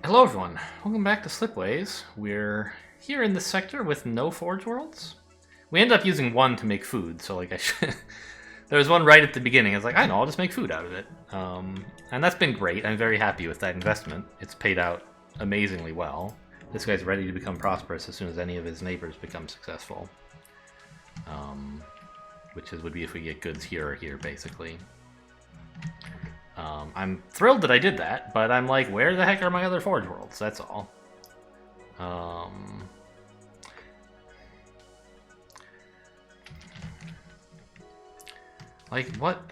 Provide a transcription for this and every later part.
Hello everyone, welcome back to Slipways. We're here in this sector with no Forge Worlds. We end up using one to make food, so like I should... There was one right at the beginning, I was like, I know, I'll just make food out of it. And that's been great, I'm very happy with that investment. It's paid out amazingly well. This guy's ready to become prosperous as soon as any of his neighbors become successful. Would be if we get goods here or here, basically. I'm thrilled that I did that, but I'm like, where the heck are my other Forge Worlds? That's all. Like, what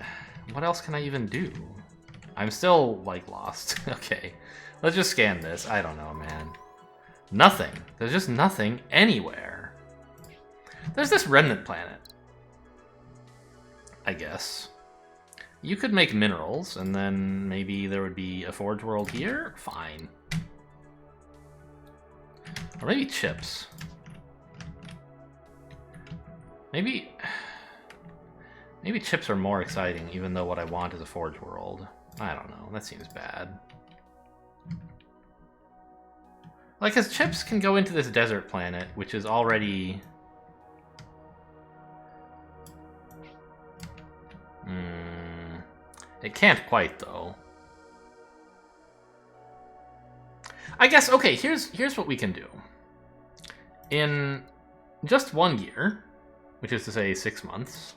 else can I even do? I'm still, like, lost. Okay, let's just scan this. I don't know, man. Nothing. There's just nothing anywhere. There's this remnant planet, I guess. You could make minerals, and then maybe there would be a Forge World here? Fine. Or maybe chips. Maybe chips are more exciting, even though what I want is a Forge World. I don't know, that seems bad. Like, because chips can go into this desert planet, which is already... It can't quite, though. I guess, okay, here's what we can do. In just 1 year, which is to say 6 months,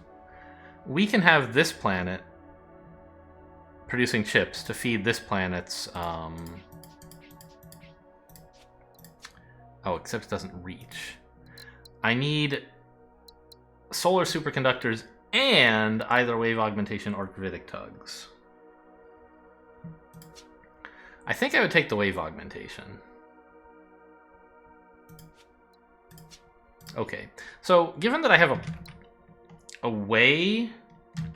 we can have this planet producing chips to feed this planet's... Oh, except it doesn't reach. I need solar superconductors and either wave augmentation or gravitic tugs. I think I would take the wave augmentation. Okay, so given that I have a way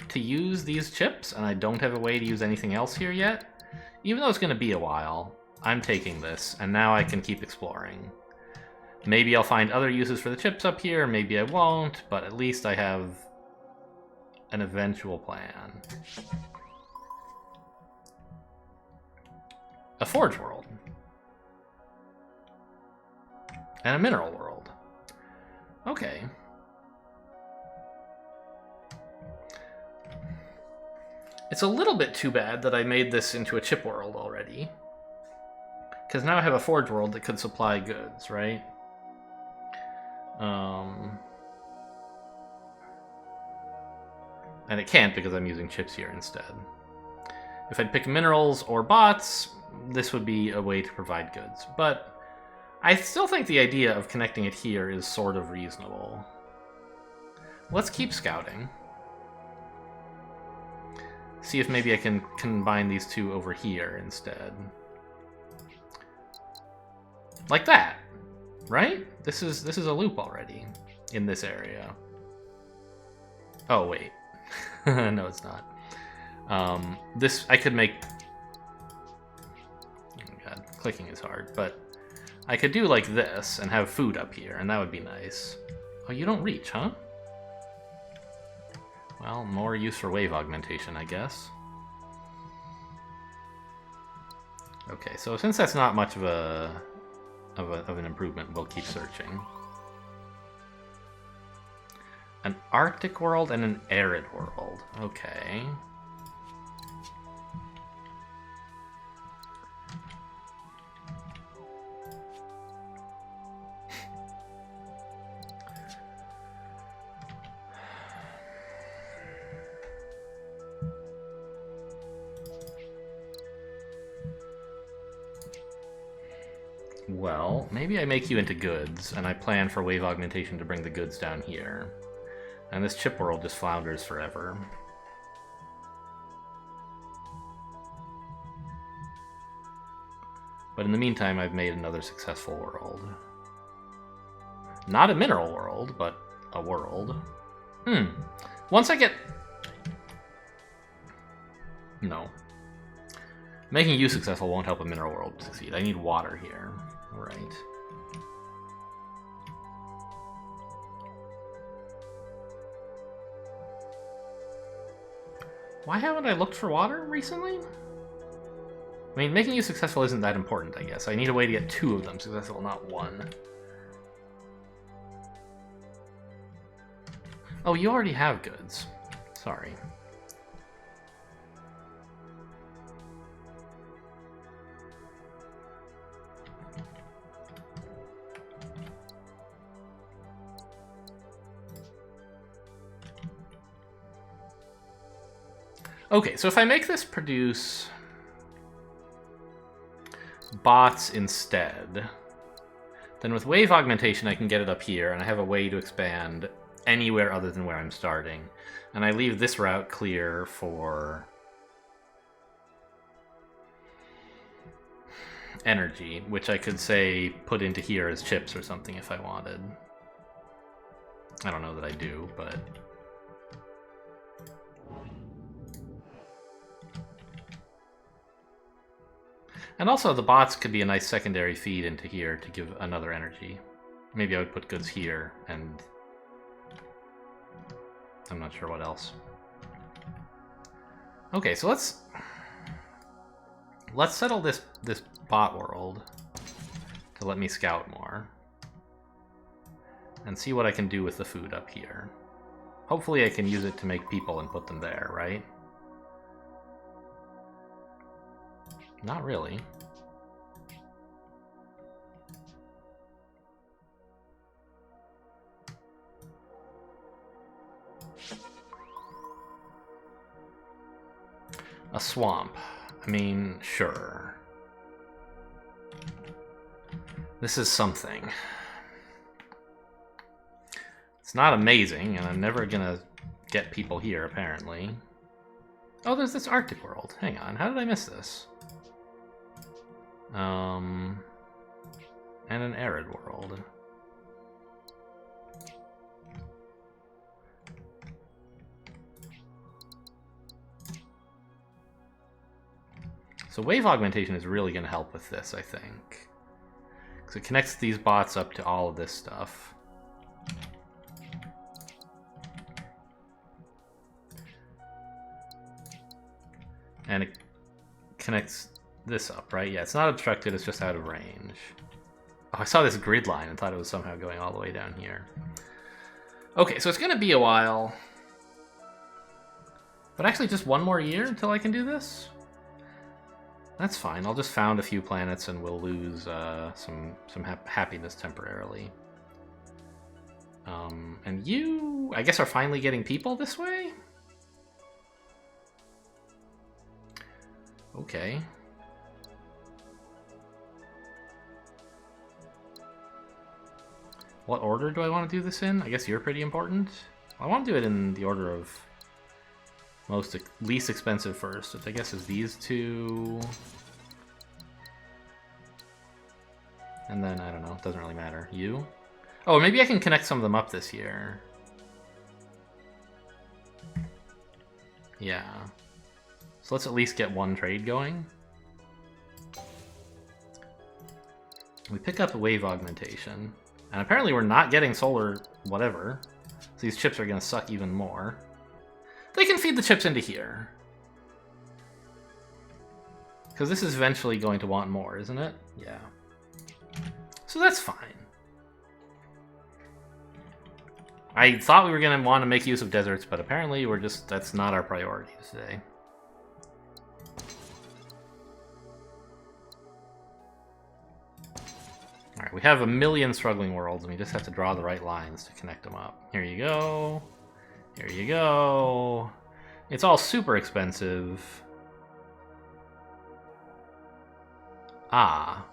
to use these chips, and I don't have a way to use anything else here yet, even though it's going to be a while, I'm taking this, and now I can keep exploring. Maybe I'll find other uses for the chips up here, maybe I won't, but at least I have an eventual plan. A Forge World. And a Mineral World. Okay. It's a little bit too bad that I made this into a chip world already. Because now I have a Forge World that could supply goods, right? And it can't because I'm using chips here instead. If I'd pick minerals or bots, this would be a way to provide goods. But I still think the idea of connecting it here is sort of reasonable. Let's keep scouting. See if maybe I can combine these two over here instead. Like that, right? This is a loop already in this area. Oh, wait. No, it's not. This, I could make... Oh god, clicking is hard, but I could do like this and have food up here, and that would be nice. Oh, you don't reach, huh? Well, more use for wave augmentation, I guess. Okay, so since that's not much of an improvement, we'll keep searching. An Arctic world and an arid world. Okay. Well, maybe I make you into goods, and I plan for wave augmentation to bring the goods down here. And this chip world just flounders forever. But in the meantime, I've made another successful world. Not a mineral world, but a world. Once I get... No. Making you successful won't help a mineral world succeed. I need water here. Right. Why haven't I looked for water recently? I mean, making you successful isn't that important, I guess. I need a way to get 2 of them successful, not 1. Oh, you already have goods. Sorry. Okay, so if I make this produce bots instead, then with wave augmentation I can get it up here, and I have a way to expand anywhere other than where I'm starting. And I leave this route clear for energy, which I could, say, put into here as chips or something if I wanted. I don't know that I do, but... And also, the bots could be a nice secondary feed into here to give another energy. Maybe I would put goods here, and... I'm not sure what else. Okay, so let's settle this bot world to let me scout more. And see what I can do with the food up here. Hopefully I can use it to make people and put them there, right? Not really. A swamp. I mean, sure. This is something. It's not amazing, and I'm never gonna get people here, apparently. Oh, there's this Arctic world. Hang on, how did I miss this? And an arid world. So wave augmentation is really going to help with this, I think. Because it connects these bots up to all of this stuff. And it connects this up, right? Yeah, it's not obstructed, it's just out of range. Oh, I saw this grid line and thought it was somehow going all the way down here. Okay, so it's going to be a while. But actually just 1 more year until I can do this? That's fine. I'll just found a few planets and we'll lose some happiness temporarily. And you, I guess, are finally getting people this way? Okay. What order do I want to do this in? I guess you're pretty important. I want to do it in the order of least expensive first, which I guess is these 2. And then, I don't know, it doesn't really matter. You? Oh, maybe I can connect some of them up this year. Yeah. So let's at least get 1 trade going. We pick up a wave augmentation. And apparently we're not getting solar whatever. So these chips are going to suck even more. They can feed the chips into here. Because this is eventually going to want more, isn't it? Yeah. So that's fine. I thought we were going to want to make use of deserts, but apparently that's not our priority today. Alright, we have a million struggling worlds, and we just have to draw the right lines to connect them up. Here you go. Here you go. It's all super expensive. Ah.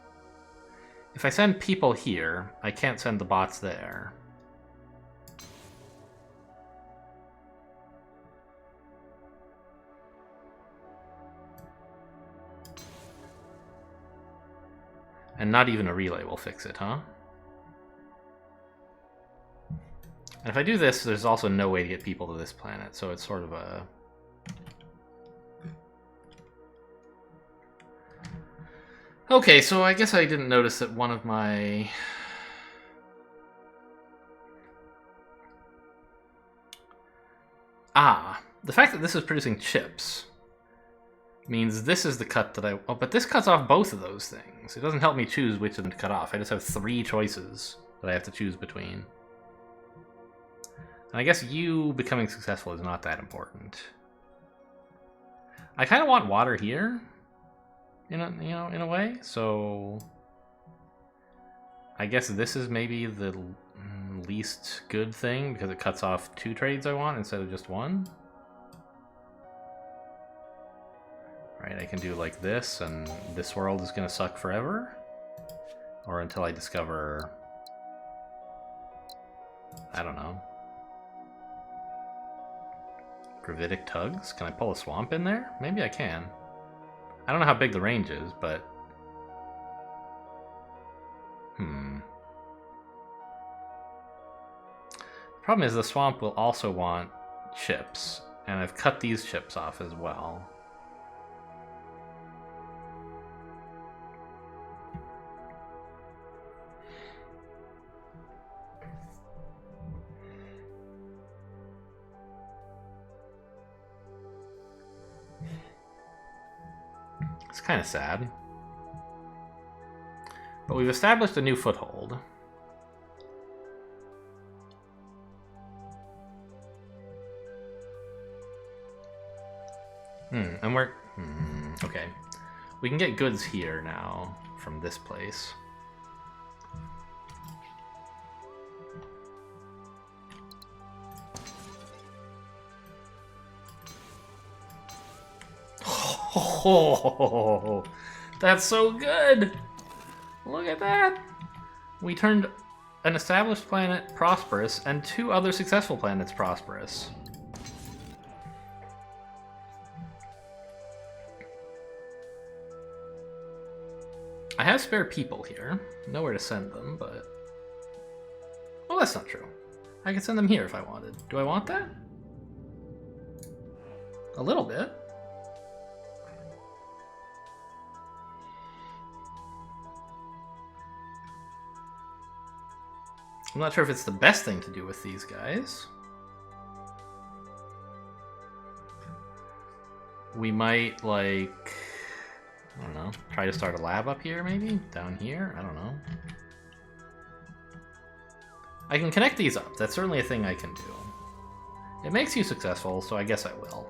If I send people here, I can't send the bots there. And not even a relay will fix it, huh? And if I do this, there's also no way to get people to this planet, so it's sort of a... Okay, so I guess I didn't notice that one of my... Ah, the fact that this is producing chips Means this is the cut that I... Oh, but this cuts off both of those things. It doesn't help me choose which of them to cut off. I just have 3 choices that I have to choose between. And I guess you becoming successful is not that important. I kind of want water here, in a way. So I guess this is maybe the least good thing because it cuts off 2 trades I want instead of just 1. Right, I can do like this, and this world is gonna suck forever, or until I discover, I don't know, gravitic tugs. Can I pull a swamp in there? Maybe I can. I don't know how big the range is, but the problem is the swamp will also want chips, and I've cut these chips off as well. It's kind of sad. But we've established a new foothold. And we're... okay. We can get goods here now from this place. Oh, that's so good! Look at that! We turned an established planet prosperous and 2 other successful planets prosperous. I have spare people here. Nowhere to send them, but... well, that's not true. I could send them here if I wanted. Do I want that? A little bit. I'm not sure if it's the best thing to do with these guys. We might, like... I don't know. Try to start a lab up here, maybe? Down here? I don't know. I can connect these up. That's certainly a thing I can do. It makes you successful, so I guess I will.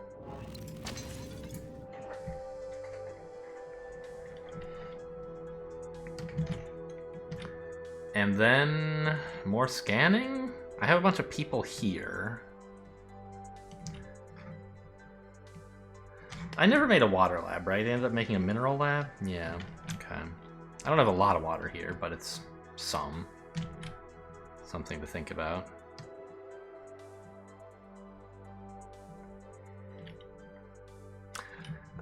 And then... more scanning? I have a bunch of people here. I never made a water lab, right? I ended up making a mineral lab? Yeah, okay. I don't have a lot of water here, but it's some. Something to think about.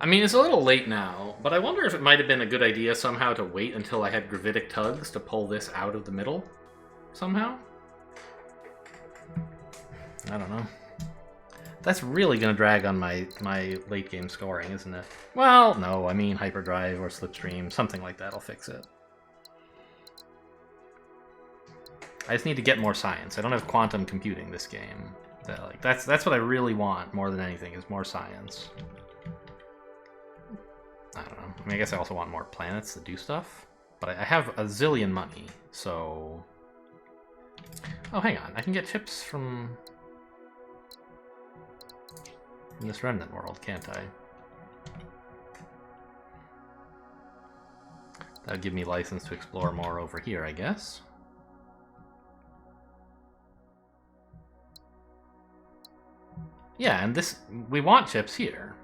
I mean, it's a little late now, but I wonder if it might have been a good idea somehow to wait until I had gravitic tugs to pull this out of the middle, somehow? I don't know. That's really going to drag on my late game scoring, isn't it? Well, no, I mean hyperdrive or slipstream, something like that'll fix it. I just need to get more science. I don't have quantum computing this game. That's what I really want more than anything, is more science. I don't know. I mean, I guess I also want more planets to do stuff. But I have a zillion money, so... oh, hang on. I can get chips from this remnant world, can't I? That would give me license to explore more over here, I guess. Yeah, and this... we want chips here.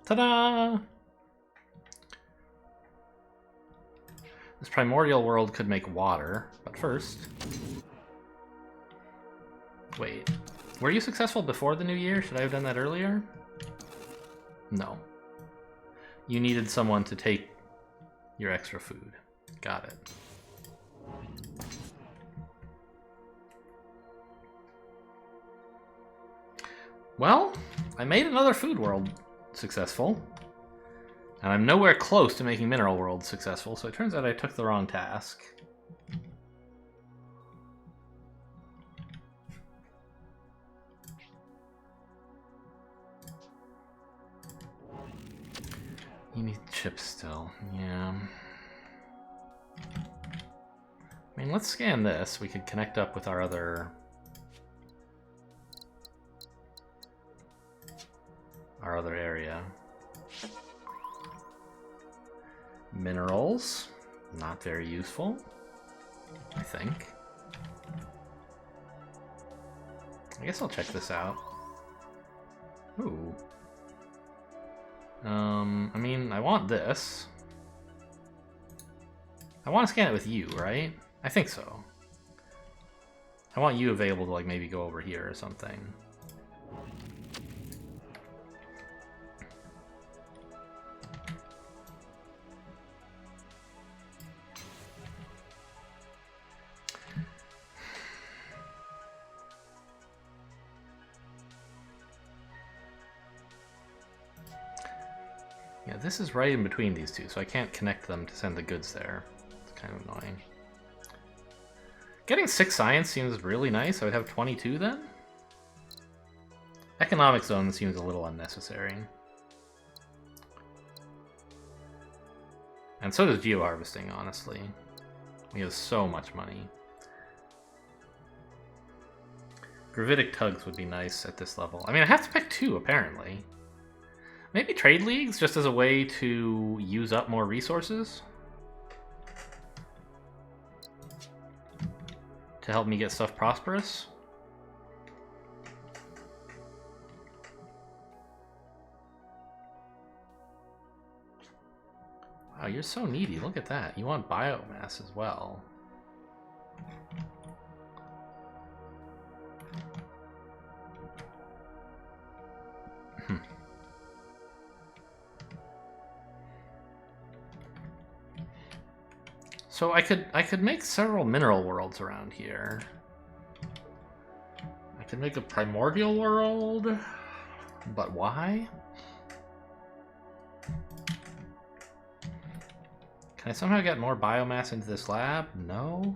Ta-da! This primordial world could make water, but first... wait. Were you successful before the new year? Should I have done that earlier? No. You needed someone to take your extra food. Got it. Well, I made another food world successful. And I'm nowhere close to making Mineral World successful, so it turns out I took the wrong task. You need chips still, yeah. I mean, let's scan this. We could connect up with our other area. Minerals, not very useful, I think. I guess I'll check this out. Ooh. I mean, I want this. I want to scan it with you, right? I think so. I want you available to, like, maybe go over here or something. Yeah, this is right in between these two, so I can't connect them to send the goods there. It's kind of annoying. Getting 6 science seems really nice. I would have 22 then? Economic zone seems a little unnecessary. And so does geoharvesting, honestly. We have so much money. Gravitic tugs would be nice at this level. I mean, I have to pick 2, apparently. Maybe trade leagues, just as a way to use up more resources? To help me get stuff prosperous? Wow, you're so needy. Look at that. You want biomass as well. So I could make several mineral worlds around here. I could make a primordial world, but why? Can I somehow get more biomass into this lab? No.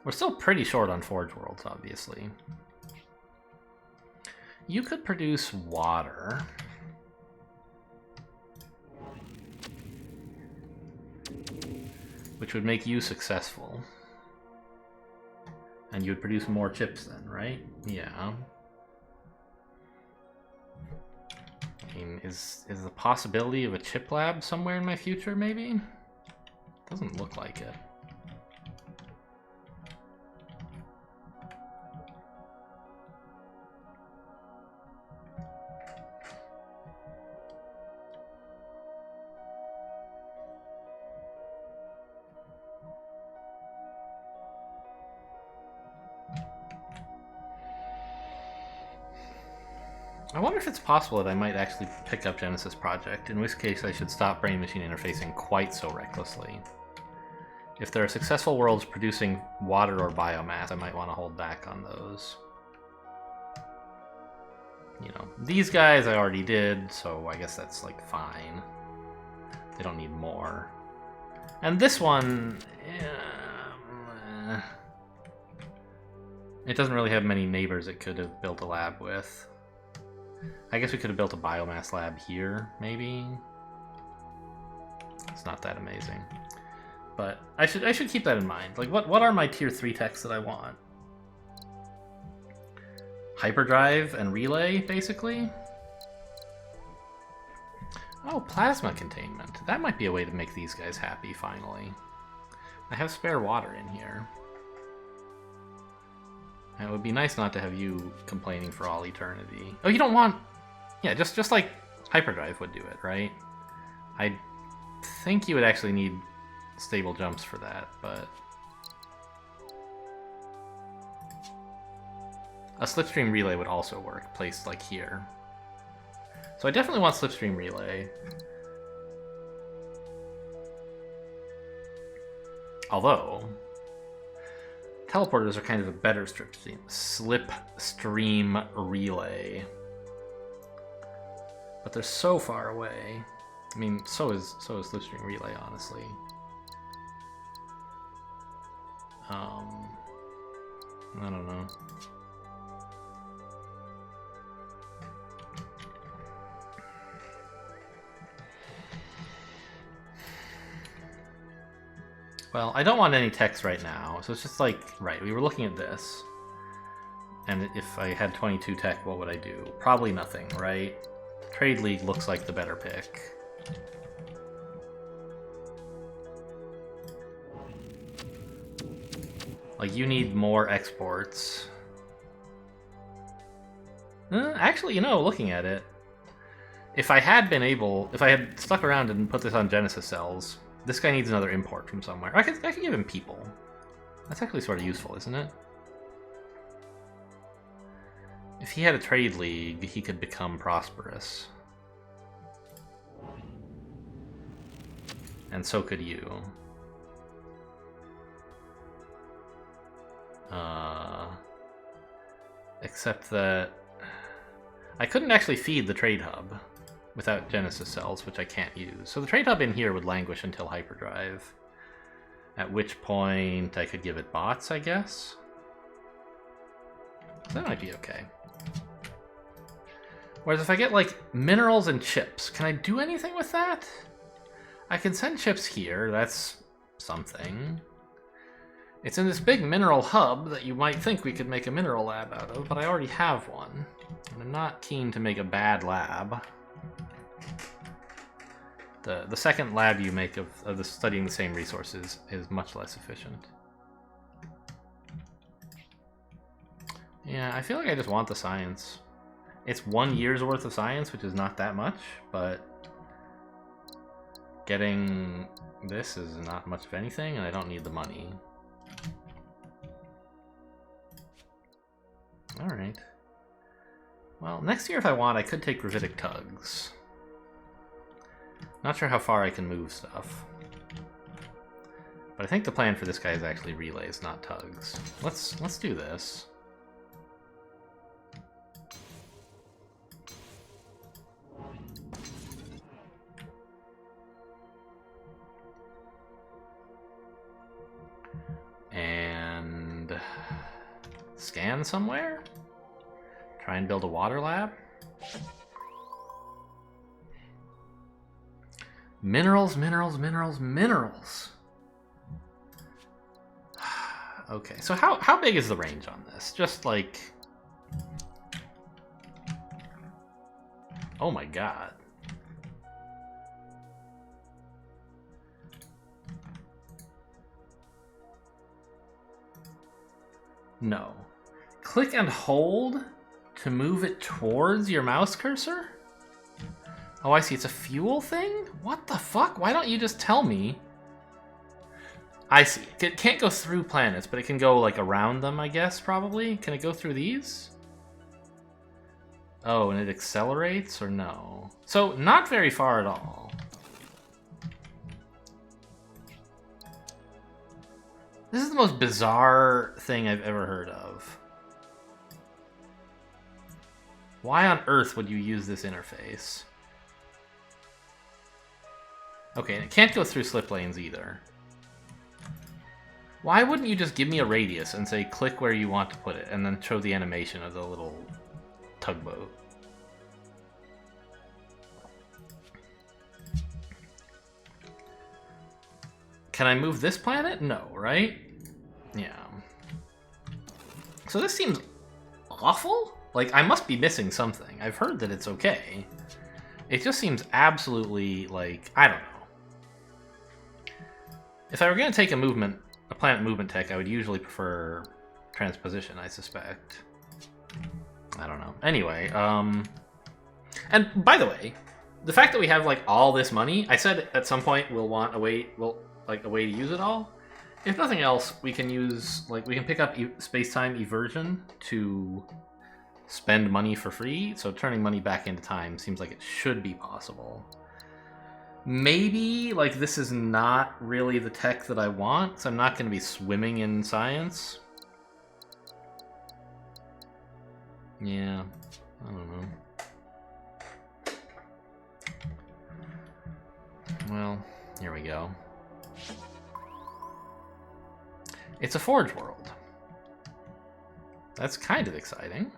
We're still pretty short on forge worlds, obviously. You could produce water. Which would make you successful. And you would produce more chips then, right? Yeah. I mean, is the possibility of a chip lab somewhere in my future, maybe? Doesn't look like it. I wonder if it's possible that I might actually pick up Genesis Project, in which case I should stop brain-machine interfacing quite so recklessly. If there are successful worlds producing water or biomass, I might want to hold back on those. You know, these guys I already did, so I guess that's, like, fine. They don't need more. And this one... it doesn't really have many neighbors it could have built a lab with. I guess we could have built a biomass lab here, maybe. It's not that amazing. But I should keep that in mind. Like, what are my tier 3 techs that I want? Hyperdrive and relay, basically? Oh, plasma containment. That might be a way to make these guys happy, finally. I have spare water in here. And it would be nice not to have you complaining for all eternity. Oh, you don't want... Yeah, just like hyperdrive would do it, right? I think you would actually need stable jumps for that, but... A slipstream relay would also work, placed like here. So I definitely want slipstream relay. Although... teleporters are kind of a better slipstream relay. But they're so far away. I mean, so is slipstream relay, honestly. I don't know. Well, I don't want any text right now, so it's just like, right, we were looking at this. And if I had 22 tech, what would I do? Probably nothing, right? Trade League looks like the better pick. Like, you need more exports. Actually, you know, looking at it, if I had stuck around and put this on Genesis cells, this guy needs another import from somewhere. I could give him people. That's actually sort of useful, isn't it? If he had a trade league, he could become prosperous. And so could you. Except that I couldn't actually feed the trade hub without Genesis cells, which I can't use. So the trade hub in here would languish until hyperdrive. At which point I could give it bots, I guess. So that might be okay. Whereas if I get, like, minerals and chips, can I do anything with that? I can send chips here, that's something. It's in this big mineral hub that you might think we could make a mineral lab out of, but I already have one. And I'm not keen to make a bad lab. The second lab you make of the studying the same resources is much less efficient. Yeah, I feel like I just want the science. It's 1 year's worth of science, which is not that much, but getting this is not much of anything, and I don't need the money. Alright. Well, next year if I want, I could take gravitic tugs. Not sure how far I can move stuff. But I think the plan for this guy is actually relays, not tugs. Let's do this. And scan somewhere? Try and build a water lab? Minerals, minerals, minerals, minerals. Okay, so how big is the range on this? Just like... Oh my god. No. Click and hold to move it towards your mouse cursor? Oh, I see. It's a fuel thing? What the fuck? Why don't you just tell me? I see. It can't go through planets, but it can go, like, around them, I guess, probably? Can it go through these? Oh, and it accelerates, or no? So, not very far at all. This is the most bizarre thing I've ever heard of. Why on earth would you use this interface? Okay, and it can't go through slip lanes either. Why wouldn't you just give me a radius and say click where you want to put it, and then show the animation of the little tugboat? Can I move this planet? No, right? Yeah. So this seems awful? Like, I must be missing something. I've heard that it's okay. It just seems absolutely, like, I don't know. If I were going to take a planet movement tech, I would usually prefer transposition, I suspect. I don't know. Anyway, and by the way, the fact that we have, like, all this money, I said at some point we'll want a way, a way to use it all. If nothing else, we can use, like, we can pick up space-time eversion to spend money for free, so turning money back into time seems like it should be possible. Maybe, like, this is not really the tech that I want, so I'm not going to be swimming in science. Yeah, I don't know. Well, here we go. It's a forge world. That's kind of exciting.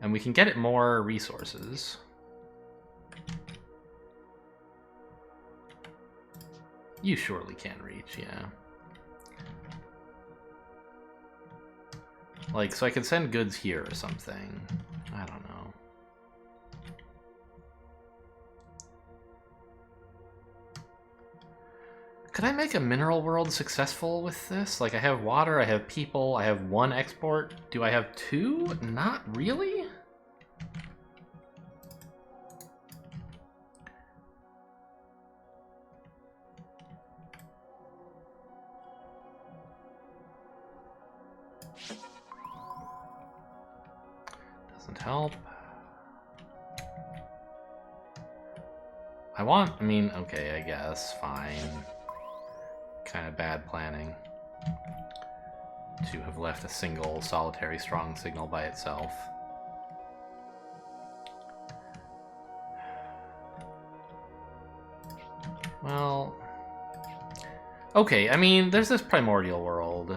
And we can get it more resources. You surely can reach, yeah. Like, so I could send goods here or something. I don't know. Could I make a mineral world successful with this? Like, I have water, I have people, I have 1 export. Do I have 2? Not really? Doesn't help. I mean, okay, I guess, fine. Kind of bad planning to have left a single solitary strong signal by itself. Well, okay, I mean, there's this primordial world.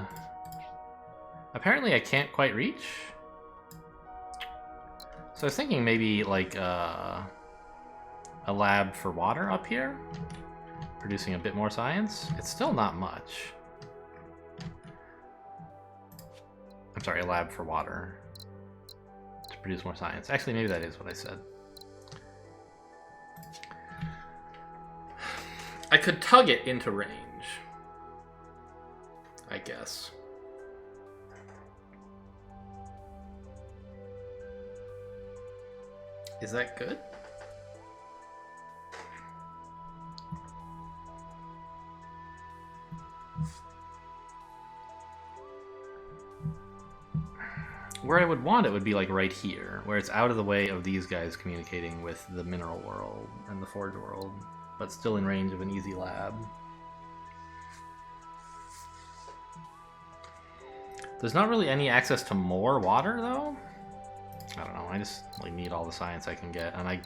Apparently I can't quite reach. So I was thinking maybe like a lab for water up here, producing a bit more science. It's still not much. I'm sorry, a lab for water to produce more science. Actually, maybe that is what I said. I could tug it into range, I guess. Is that good? Where I would want it would be like right here, where it's out of the way of these guys communicating with the mineral world and the forge world, but still in range of an easy lab. There's not really any access to more water, though. I don't know, I just like need all the science I can get, and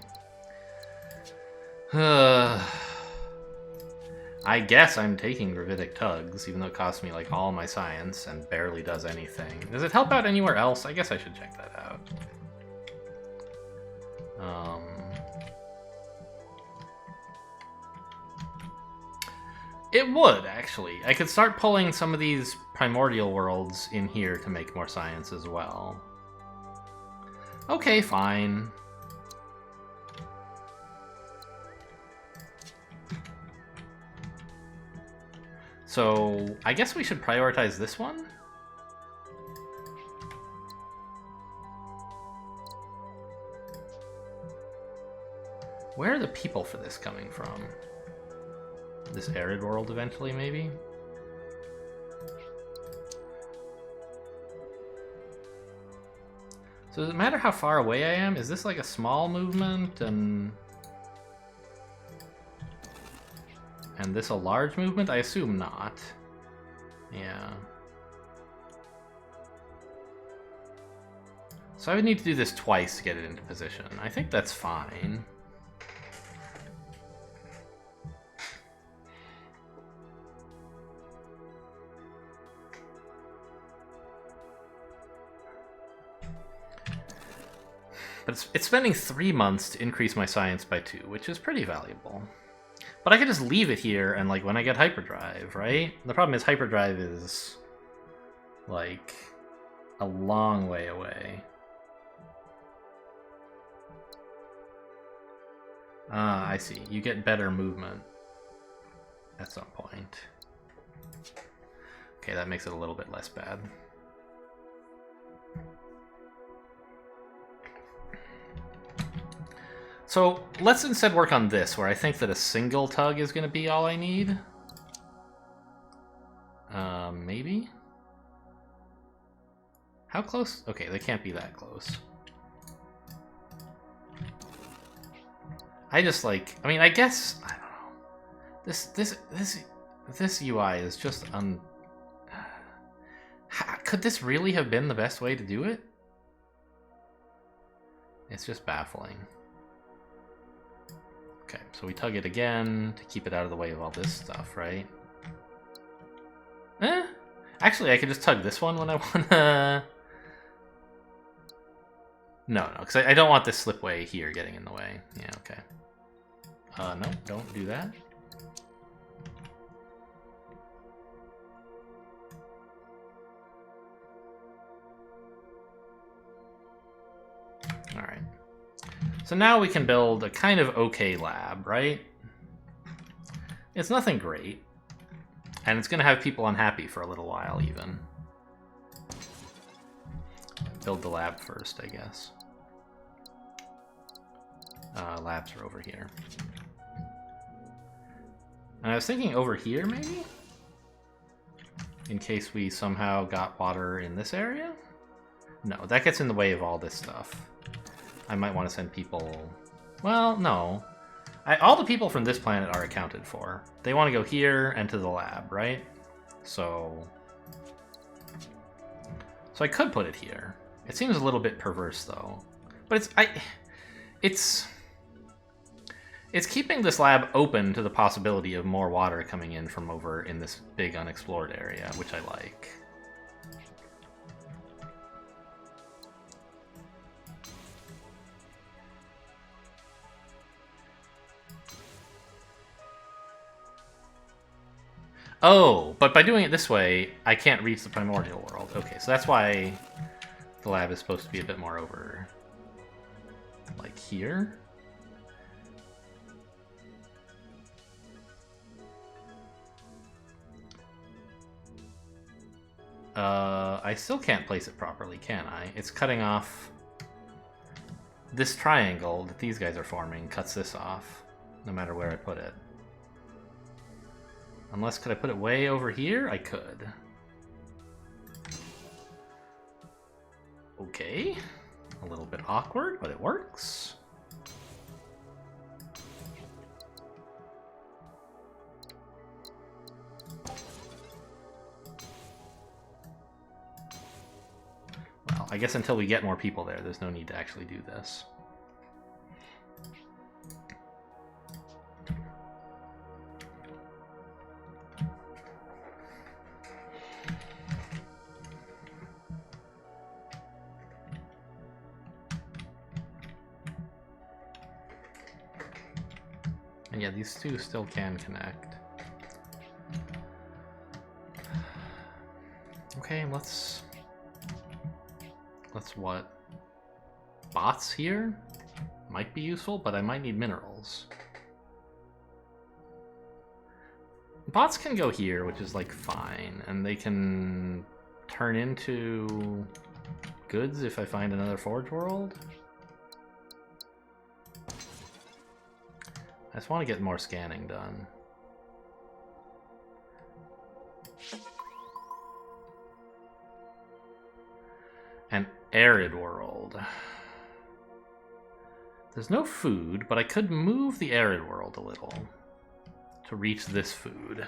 I guess I'm taking gravitic tugs, even though it costs me like all my science and barely does anything. Does it help out anywhere else? I guess I should check that out. It would, actually. I could start pulling some of these primordial worlds in here to make more science as well. Okay, fine. So, I guess we should prioritize this one? Where are the people for this coming from? This arid world eventually, maybe? So does it matter how far away I am? Is this like a small movement and this a large movement? I assume not. Yeah. So I would need to do this twice to get it into position. I think that's fine. But it's spending 3 months to increase my science by 2, which is pretty valuable. But I could just leave it here and, like, when I get hyperdrive, right? The problem is hyperdrive is, like, a long way away. Ah, I see. You get better movement at some point. Okay, that makes it a little bit less bad. So let's instead work on this, where I think that a single tug is going to be all I need. Maybe? How close? Okay, they can't be that close. I just like, I mean, I guess, I don't know. This UI is just could this really have been the best way to do it? It's just baffling. Okay, so we tug it again to keep it out of the way of all this stuff, right? Actually, I could just tug this one when I wanna... No, because I don't want this slipway here getting in the way. Yeah, okay. No, don't do that. Alright. So now we can build a kind of okay lab, right? It's nothing great. And it's going to have people unhappy for a little while, even. Build the lab first, I guess. Labs are over here. And I was thinking over here, maybe? In case we somehow got water in this area? No, that gets in the way of all this stuff. I might want to send people... Well, no. All the people from this planet are accounted for. They want to go here and to the lab, right? So I could put it here. It seems a little bit perverse, though. But it's keeping this lab open to the possibility of more water coming in from over in this big unexplored area, which I like. Oh, but by doing it this way, I can't reach the primordial world. Okay, so that's why the lab is supposed to be a bit more over, like, here. I still can't place it properly, can I? It's cutting off... This triangle that these guys are forming cuts this off, no matter where I put it. Unless, could I put it way over here? I could. Okay. A little bit awkward, but it works. Well, I guess until we get more people there, there's no need to actually do this. And yeah, these two still can connect. Okay, let's what? Bots here? Might be useful, but I might need minerals. Bots can go here, which is like fine, and they can turn into goods if I find another Forge World. I just want to get more scanning done. An arid world. There's no food, but I could move the arid world a little to reach this food.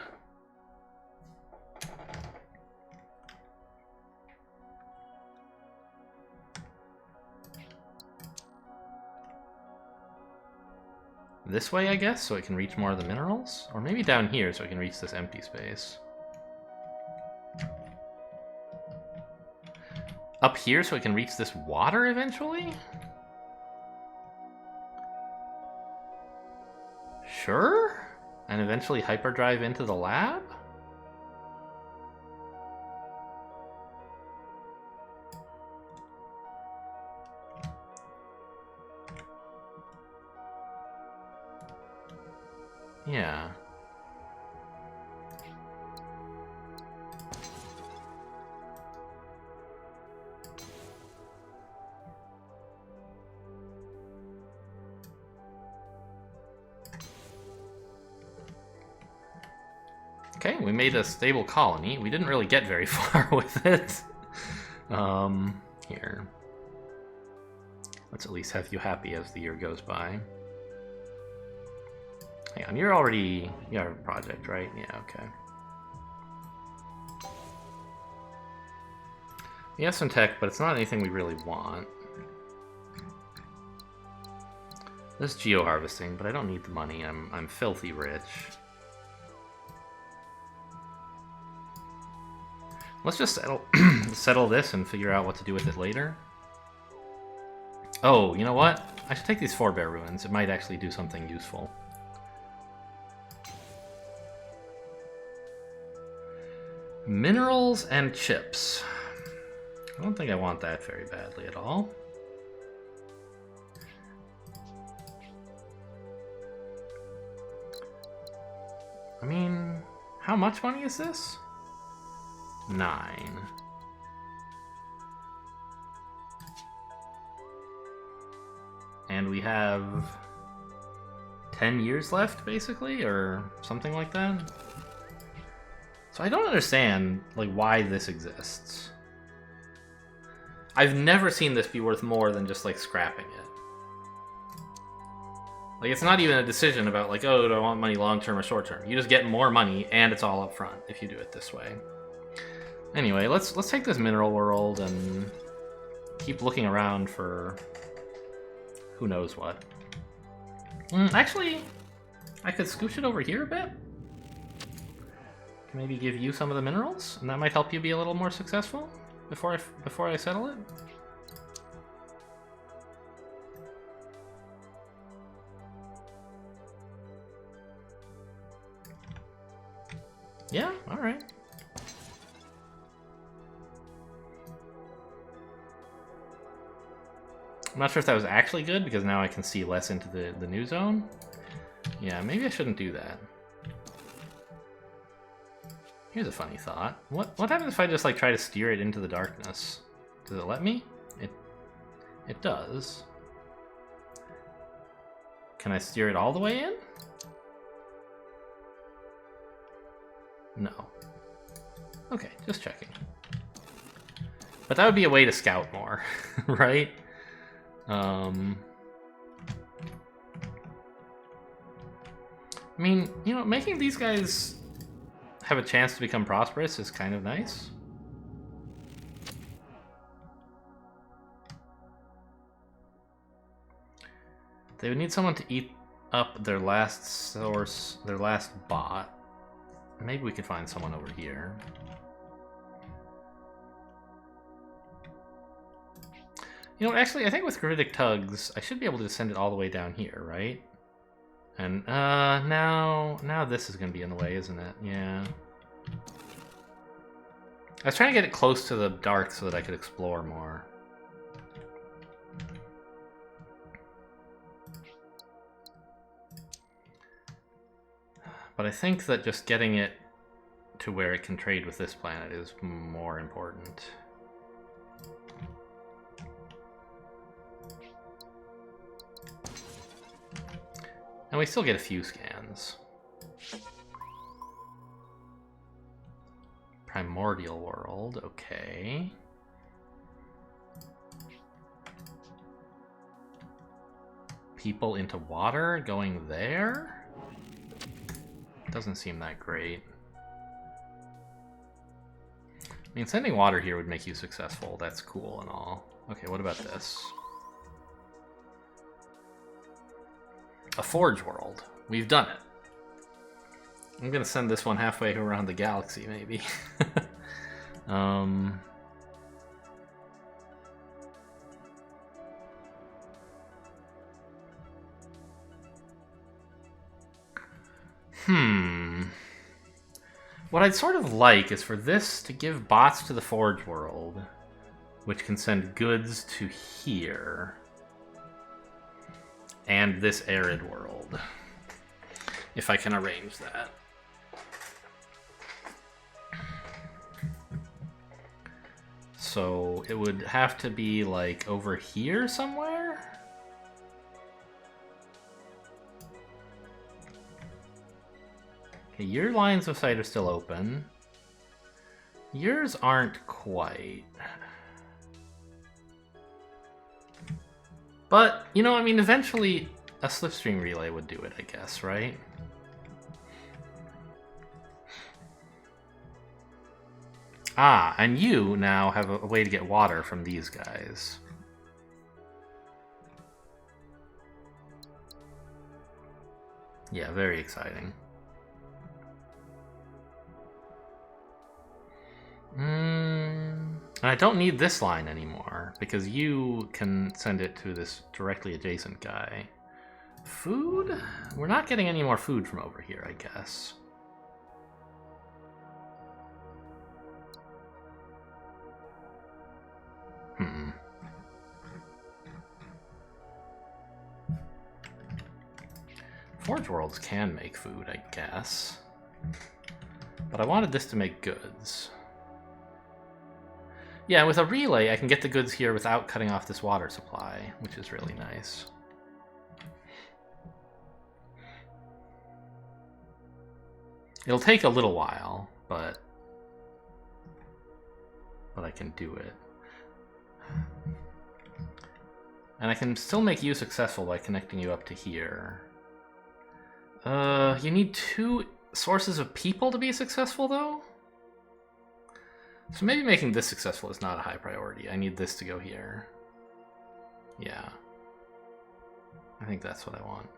This way, I guess, so it can reach more of the minerals? Or maybe down here so it can reach this empty space. Up here so it can reach this water eventually? Sure? And eventually hyperdrive into the lab? Yeah. Okay, we made a stable colony. We didn't really get very far with it. Here. Let's at least have you happy as the year goes by. Hang on, you have a project, right? Yeah, okay. We have some tech, but it's not anything we really want. This geo-harvesting, but I don't need the money. I'm filthy rich. Let's just settle this and figure out what to do with it later. Oh, you know what? I should take these forebear ruins. It might actually do something useful. Minerals and chips. I don't think I want that very badly at all. I mean, how much money is this? 9. And we have 10 years left, basically, or something like that. So I don't understand, like, why this exists. I've never seen this be worth more than just, like, scrapping it. Like, it's not even a decision about, like, oh, do I want money long-term or short-term? You just get more money, and it's all up front if you do it this way. Anyway, let's take this mineral world and keep looking around for who knows what. Actually, I could scooch it over here a bit. Maybe give you some of the minerals, and that might help you be a little more successful before I settle it. Yeah, all right. I'm not sure if that was actually good, because now I can see less into the new zone. Yeah, maybe I shouldn't do that. Here's a funny thought. What happens if I just, like, try to steer it into the darkness? Does it let me? It does. Can I steer it all the way in? No. Okay, just checking. But that would be a way to scout more, right? I mean, you know, making these guys have a chance to become prosperous is kind of nice. They would need someone to eat up their last source, their last bot. Maybe we could find someone over here. You know, actually, I think with gravitic tugs, I should be able to send it all the way down here, right? And, now this is going to be in the way, isn't it? Yeah. I was trying to get it close to the dark so that I could explore more. But I think that just getting it to where it can trade with this planet is more important. And we still get a few scans. Primordial world, okay. People into water going there? Doesn't seem that great. I mean, sending water here would make you successful. That's cool and all. Okay, what about this? A forge world. We've done it. I'm gonna send this one halfway around the galaxy, maybe. What I'd sort of like is for this to give bots to the forge world, which can send goods to here. And this arid world, if I can arrange that. So it would have to be like over here somewhere? Okay, your lines of sight are still open. Yours aren't quite. But, you know, I mean, eventually a slipstream relay would do it, I guess, right? Ah, and you now have a way to get water from these guys. Yeah, very exciting. And I don't need this line anymore, because you can send it to this directly adjacent guy. Food? We're not getting any more food from over here, I guess. Forge Worlds can make food, I guess. But I wanted this to make goods. Yeah, with a relay, I can get the goods here without cutting off this water supply, which is really nice. It'll take a little while, but I can do it. And I can still make you successful by connecting you up to here. You need 2 sources of people to be successful, though? So maybe making this successful is not a high priority. I need this to go here. Yeah. I think that's what I want.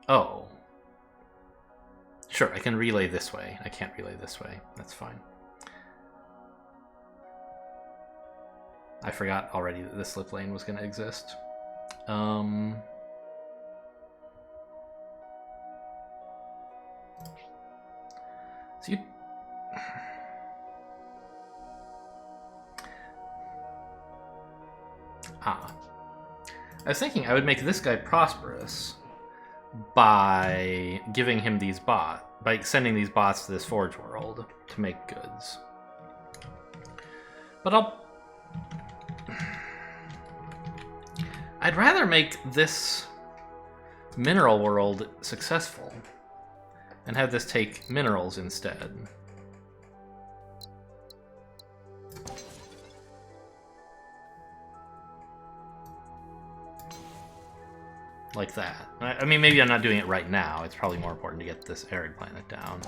Oh. Sure, I can relay this way. I can't relay this way. That's fine. I forgot already that this slip lane was going to exist. So you... I was thinking I would make this guy prosperous by giving him these by sending these bots to this Forge World to make goods. But I'd rather make this mineral world successful and have this take minerals instead. Like that. I mean, maybe I'm not doing it right now. It's probably more important to get this arid planet down.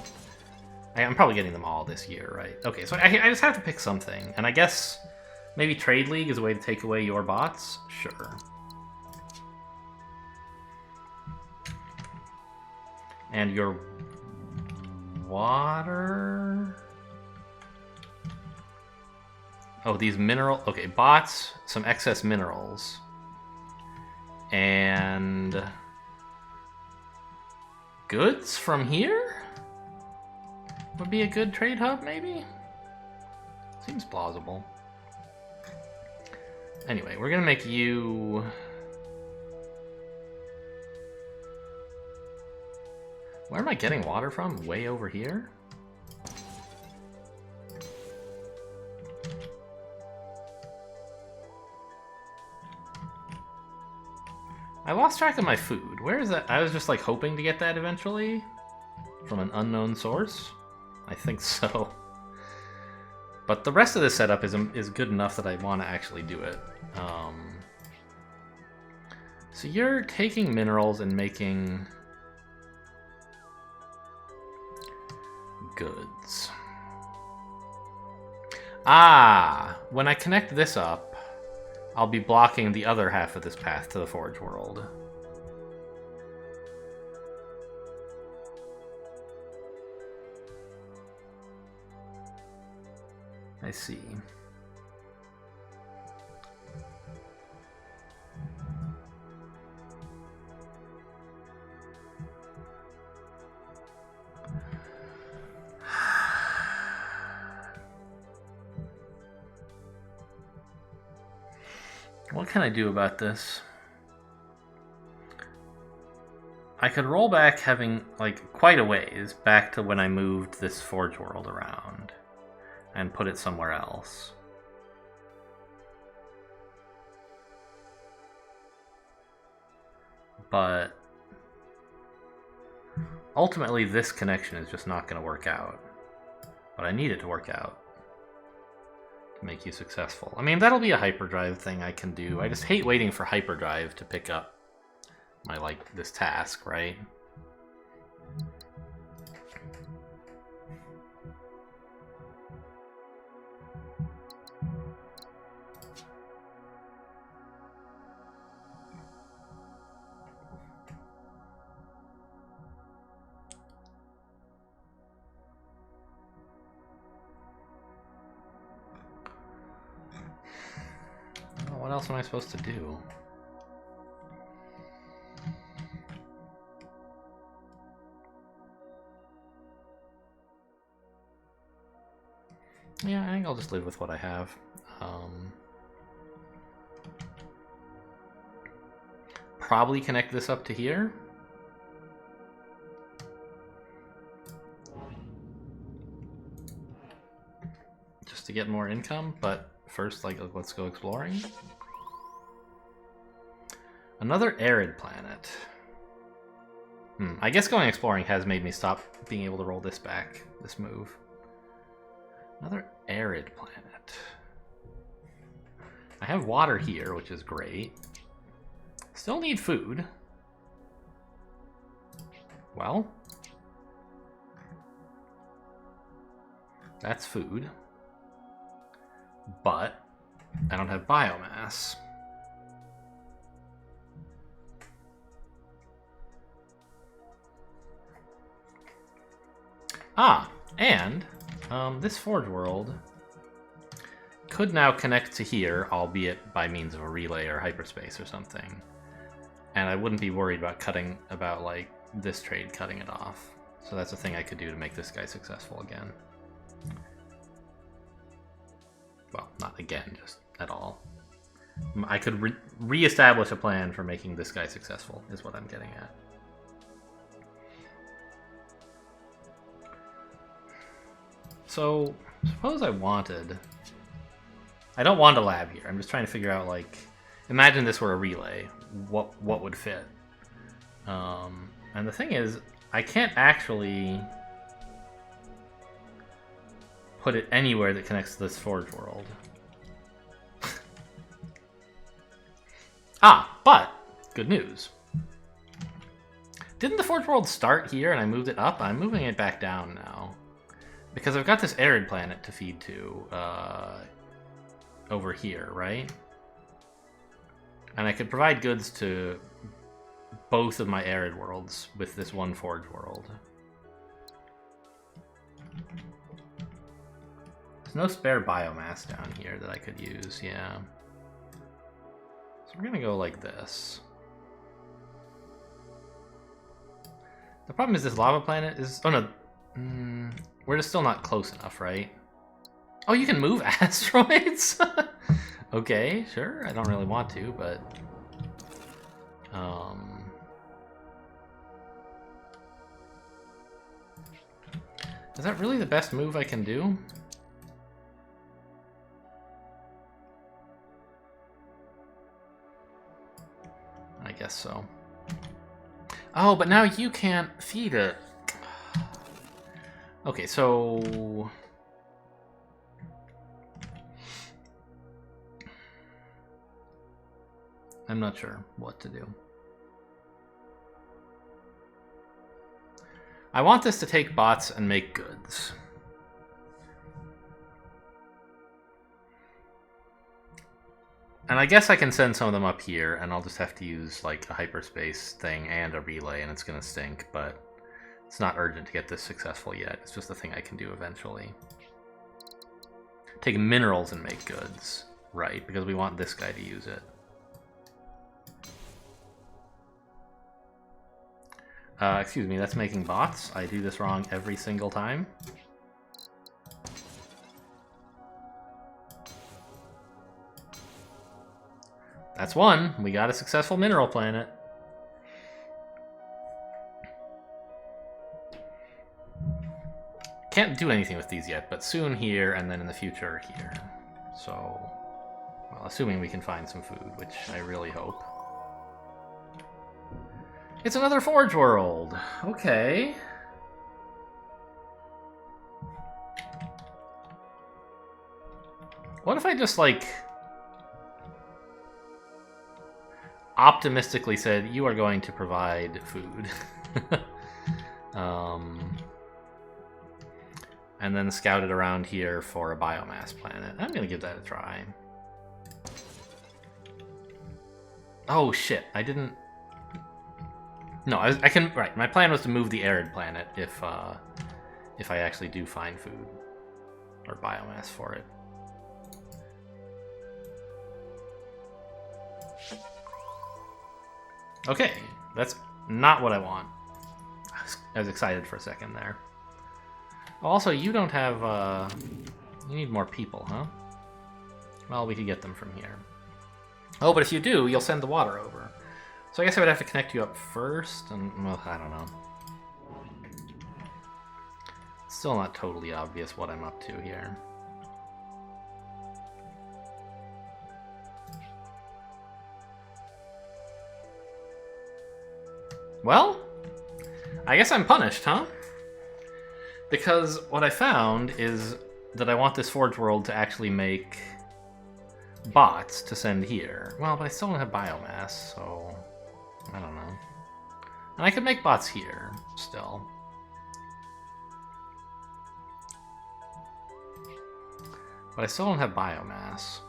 I'm probably getting them all this year, right? Okay, so I just have to pick something. And I guess maybe Trade League is a way to take away your bots? Sure. And your water... Oh, these mineral... Okay, bots, some excess minerals. And... goods from here? Would be a good trade hub, maybe? Seems plausible. Anyway, we're gonna make you... Where am I getting water from? Way over here? I lost track of my food. Where is that? I was just like hoping to get that eventually from an unknown source. I think so. But the rest of this setup is good enough that I want to actually do it. So you're taking minerals and making goods. Ah, when I connect this up, I'll be blocking the other half of this path to the Forge World. I see. What can I do about this? I could roll back having, like, quite a ways back to when I moved this Forge World around and put it somewhere else. But ultimately this connection is just not going to work out. But I need it to work out to make you successful. I mean, that'll be a hyperdrive thing I can do. I just hate waiting for hyperdrive to pick up my, like, this task, right? else am I supposed to do? Yeah, I think I'll just live with what I have. Probably connect this up to here. Just to get more income, but first, like, let's go exploring. Another arid planet. I guess going exploring has made me stop being able to roll this back, this move. Another arid planet. I have water here, which is great. Still need food. Well, that's food. But I don't have biomass. And this Forge World could now connect to here, albeit by means of a relay or hyperspace or something. And I wouldn't be worried about like this trade cutting it off. So that's a thing I could do to make this guy successful again. Well, not again, just at all. I could re-establish a plan for making this guy successful, is what I'm getting at. So, suppose I wanted... I don't want a lab here. I'm just trying to figure out, like... Imagine this were a relay. What would fit? And the thing is, I can't actually put it anywhere that connects to this Forge World. But good news. Didn't the Forge World start here and I moved it up? I'm moving it back down now. Because I've got this arid planet to feed to over here, right? And I could provide goods to both of my arid worlds with this one Forge World. There's no spare biomass down here that I could use, yeah. So we're gonna go like this. The problem is this lava planet is... Oh no, we're just still not close enough, right? Oh, you can move asteroids? Okay, sure. I don't really want to, but... Is that really the best move I can do? I guess so. Oh, but now you can't feed it. Okay, so... I'm not sure what to do. I want this to take bots and make goods. And I guess I can send some of them up here, and I'll just have to use like a hyperspace thing and a relay, and it's gonna stink, but it's not urgent to get this successful yet. It's just a thing I can do eventually. Take minerals and make goods, right? Because we want this guy to use it. Excuse me, that's making bots. I do this wrong every single time. That's one. We got a successful mineral planet. Can't do anything with these yet, but soon here, and then in the future here. So, well, assuming we can find some food, which I really hope. It's another Forge World. Okay. What if I just, like, optimistically said, you are going to provide food. And then scouted around here for a biomass planet. I'm going to give that a try. Oh, shit. I didn't... No, I can... Right, my plan was to move the arid planet if I actually do find food. Or biomass for it. Okay, that's not what I want. I was excited for a second there. Also, you don't have, you need more people, huh? Well, we could get them from here. Oh, but if you do, you'll send the water over. So I guess I would have to connect you up first, and, well, I don't know. Still not totally obvious what I'm up to here. Well, I guess I'm punished, huh? Because what I found is that I want this Forge World to actually make bots to send here. Well, but I still don't have biomass, so I don't know. And I could make bots here, still. But I still don't have biomass.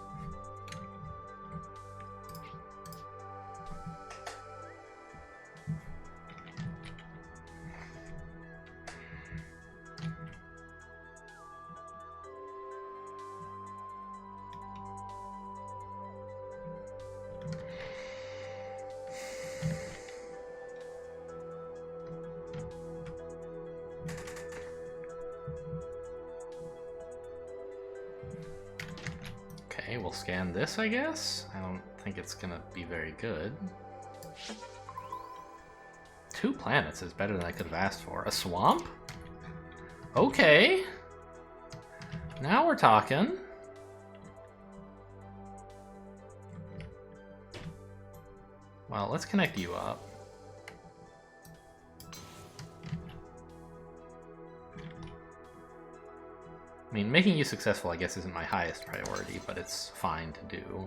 Okay, we'll scan this, I guess? I don't think it's gonna be very good. 2 planets is better than I could have asked for. A swamp? Okay. Now we're talking. Well, let's connect you up. I mean, making you successful, I guess, isn't my highest priority, but it's fine to do.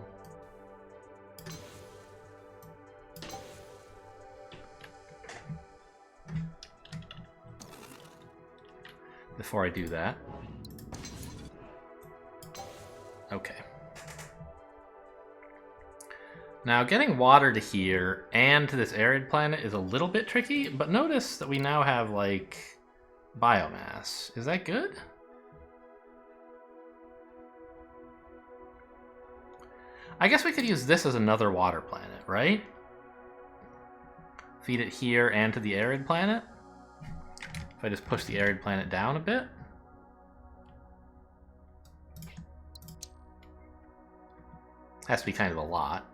Before I do that. Okay. Now, getting water to here and to this arid planet is a little bit tricky, but notice that we now have, like, biomass. Is that good? I guess we could use this as another water planet, right? Feed it here and to the arid planet. If I just push the arid planet down a bit. Has to be kind of a lot.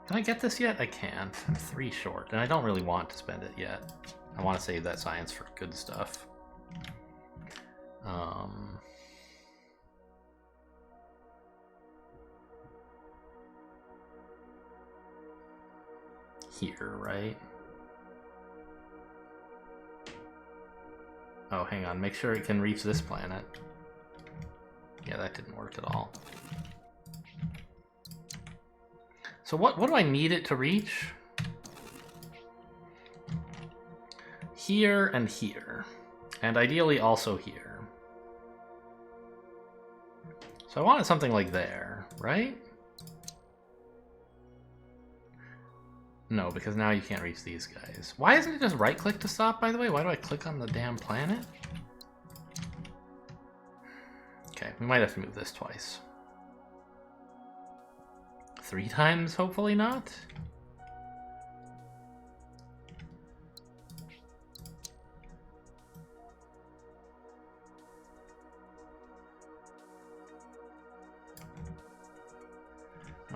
Can I get this yet? I can't. I'm 3 short, and I don't really want to spend it yet. I want to save that science for good stuff. Here, right? Oh, hang on. Make sure it can reach this planet. Yeah, that didn't work at all. So what do I need it to reach? Here and here. And ideally also here. So I wanted something like there, right? No, because now you can't reach these guys. Why isn't it just right-click to stop, by the way? Why do I click on the damn planet? Okay, we might have to move this twice. 3 times, hopefully not.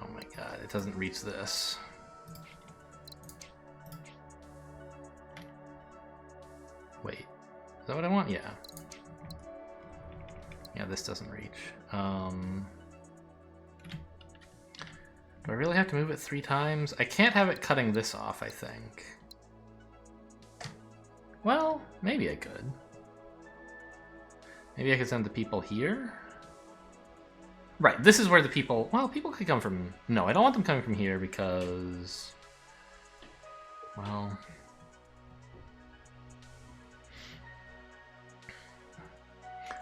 Oh my god, it doesn't reach this. Wait, is that what I want? Yeah. Yeah, this doesn't reach. Do I really have to move it 3 times? I can't have it cutting this off, I think. Well, maybe I could. Maybe I could send the people here? Right, this is where the people... Well, people could come from... No, I don't want them coming from here because... Well...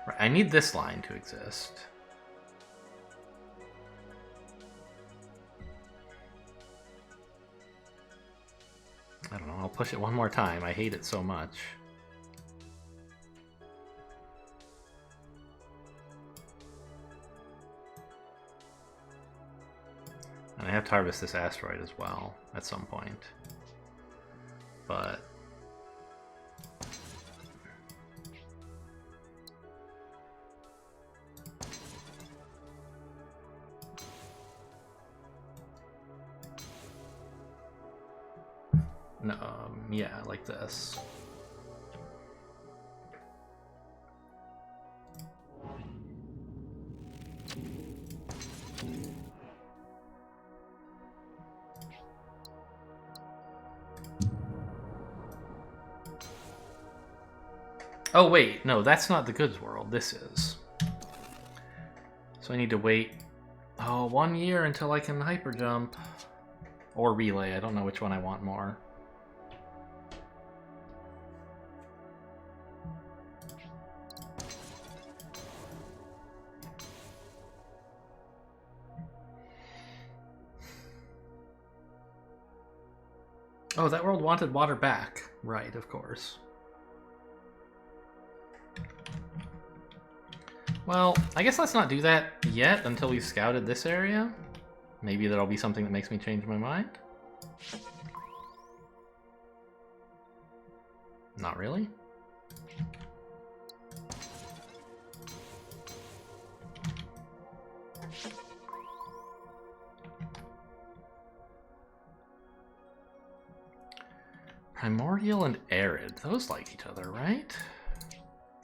Right, I need this line to exist. I don't know, I'll push it one more time. I hate it so much. And I have to harvest this asteroid as well at some point. But no, yeah, like this. Oh wait, no, that's not the goods world. This is. So I need to wait 1 year until I can hyper jump. Or relay, I don't know which one I want more. Oh, that world wanted water back. Right, of course. Well, I guess let's not do that yet until we've scouted this area. Maybe there'll be something that makes me change my mind. Not really. Primordial and arid. Those like each other, right?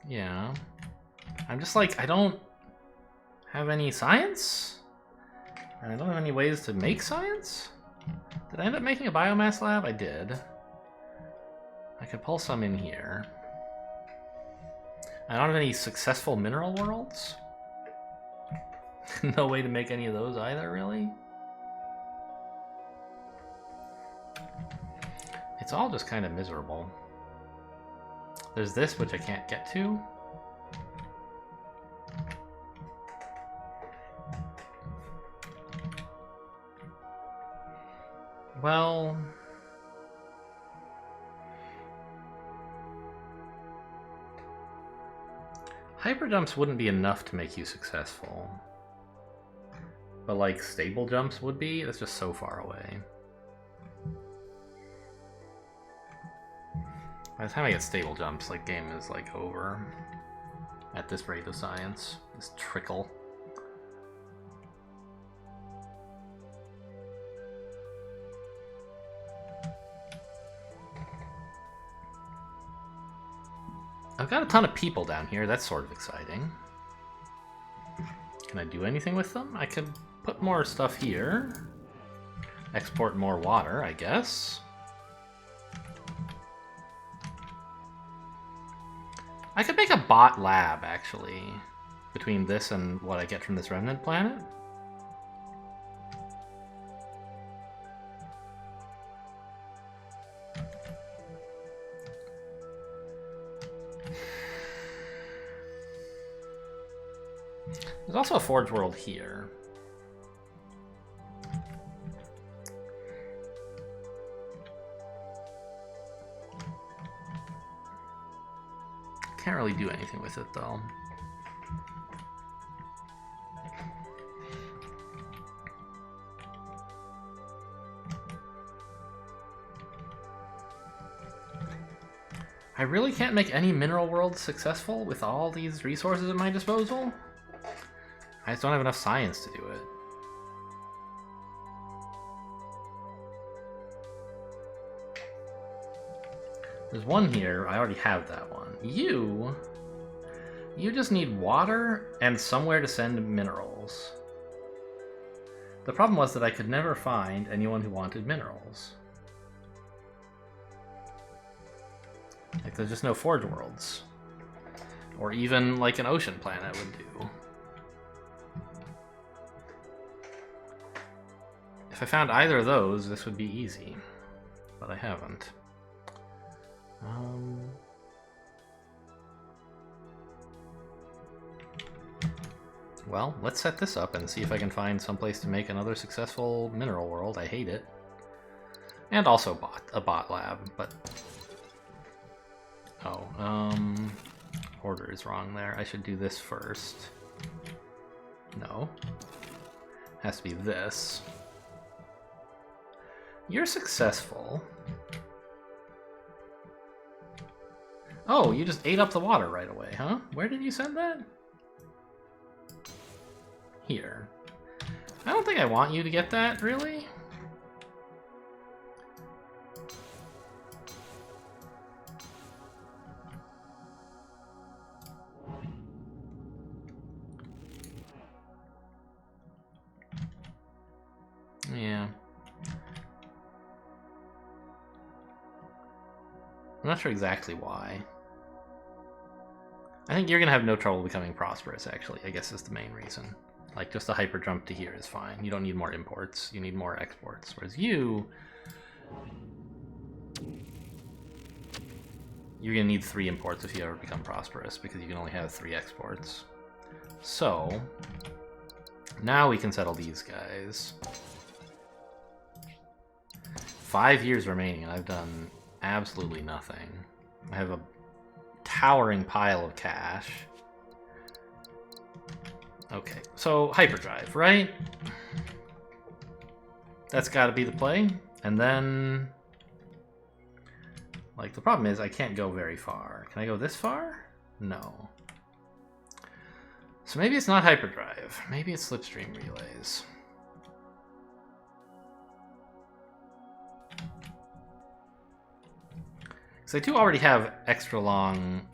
Yeah. I'm just like, I don't have any science? And I don't have any ways to make science? Did I end up making a biomass lab? I did. I could pull some in here. I don't have any successful mineral worlds? No way to make any of those either, really? It's all just kind of miserable. There's this, which I can't get to. Well, hyperjumps wouldn't be enough to make you successful. But like stable jumps would be. That's just so far away. By the time I get stable jumps, like game is like over. At this rate of science, this trickle. I've got a ton of people down here, that's sort of exciting. Can I do anything with them? I could put more stuff here. Export more water, I guess. I could make a bot lab, actually, between this and what I get from this remnant planet. There's also a Forge world here. Can't really do anything with it, though. I really can't make any mineral worlds successful with all these resources at my disposal? I just don't have enough science to do it. There's one here. I already have that one. You just need water and somewhere to send minerals. The problem was that I could never find anyone who wanted minerals. Like, there's just no Forge worlds. Or even, like, an ocean planet would do. If I found either of those, this would be easy. But I haven't. Well, let's set this up and see if I can find someplace to make another successful mineral world. I hate it. And also a bot lab, but... Oh, order is wrong there. I should do this first. No. Has to be this. You're successful. Oh, you just ate up the water right away, huh? Where did you send that? Here. I don't think I want you to get that, really. Yeah. I'm not sure exactly why. I think you're gonna have no trouble becoming prosperous, actually. I guess is the main reason. Like, just a hyper jump to here is fine. You don't need more imports. You need more exports. Whereas you're gonna need 3 imports if you ever become prosperous, because you can only have 3 exports. So, now we can settle these guys. 5 years remaining, and I've done absolutely nothing. I have a towering pile of cash. Okay, so hyperdrive, right? That's got to be the play. And then, like, the problem is I can't go very far. Can I go this far? No. So maybe it's not hyperdrive. Maybe it's slipstream relays. Because I do already have extra long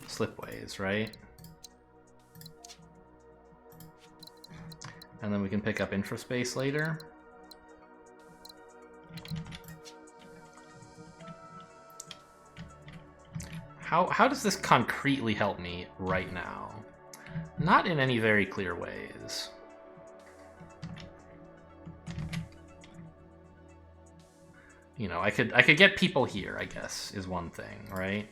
slipways, right? And then we can pick up infraspace later. How does this concretely help me right now? Not in any very clear ways. You know, I could get people here, I guess, is one thing, right?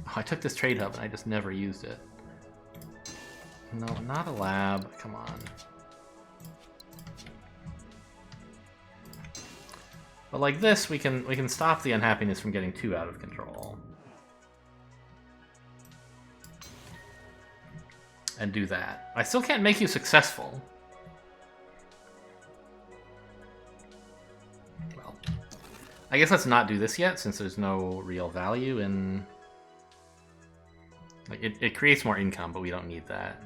Oh, I took this trade hub and I just never used it. No, not a lab. Come on. But like this, we can stop the unhappiness from getting too out of control. And do that. I still can't make you successful. Well, I guess let's not do this yet, since there's no real value in... Like, it creates more income, but we don't need that.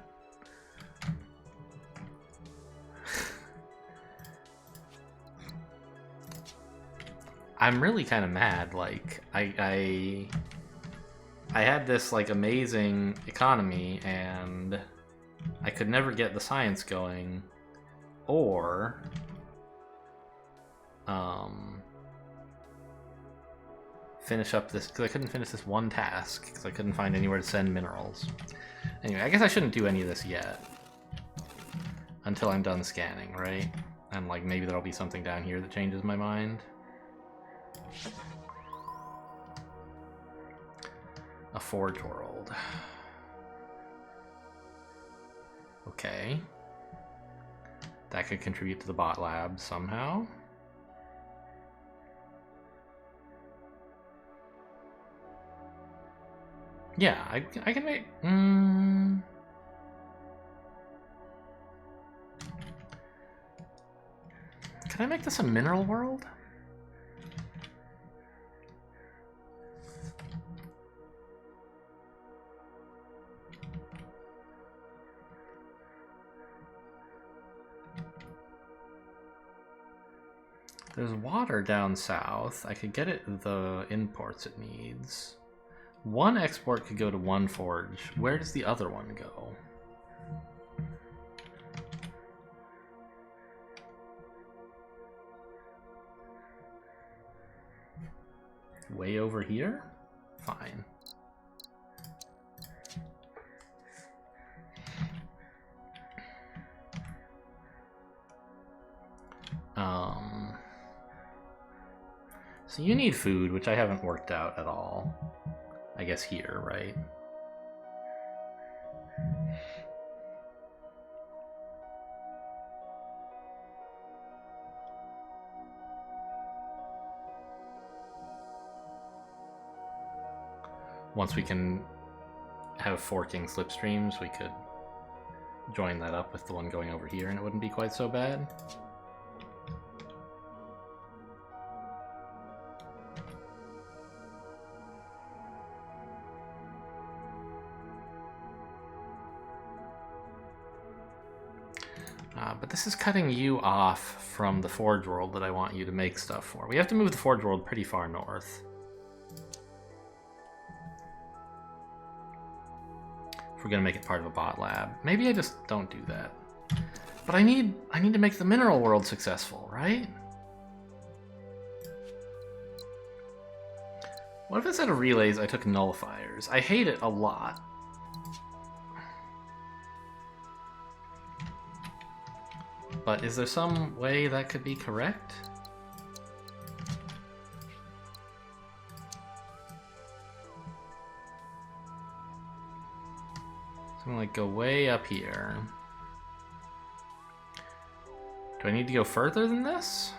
I'm really kind of mad. Like, I had this like amazing economy, and I could never get the science going, or finish up this, because I couldn't finish this one task because I couldn't find anywhere to send minerals. Anyway, I guess I shouldn't do any of this yet until I'm done scanning, right? And like maybe there'll be something down here that changes my mind. A Forge World. Okay. That could contribute to the bot lab somehow. Yeah, I can make... Can I make this a mineral world? There's water down south. I could get it the imports it needs. One export could go to one forge. Where does the other one go? Way over here? Fine. So you need food, which I haven't worked out at all. I guess here, right? Once we can have forking slipstreams, we could join that up with the one going over here, and it wouldn't be quite so bad. but this is cutting you off from the Forge World that I want you to make stuff for. We have to move the Forge World pretty far north. If we're gonna make it part of a bot lab. Maybe I just don't do that. But I need to make the mineral world successful, right? What if instead of relays I took nullifiers? I hate it a lot. But is there some way that could be correct? Something like go way up here. Do I need to go further than this?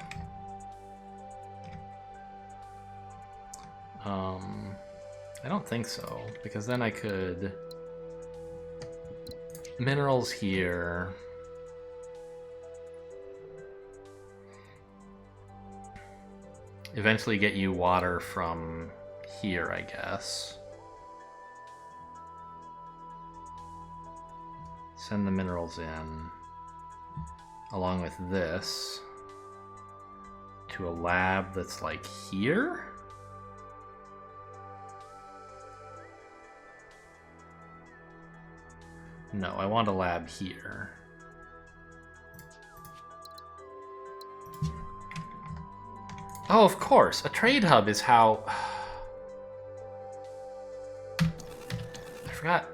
I don't think so, because then I could... Minerals here... Eventually get you water from here, I guess. Send the minerals in, along with this, to a lab that's like here? No, I want a lab here. Oh, of course. A trade hub is how... I forgot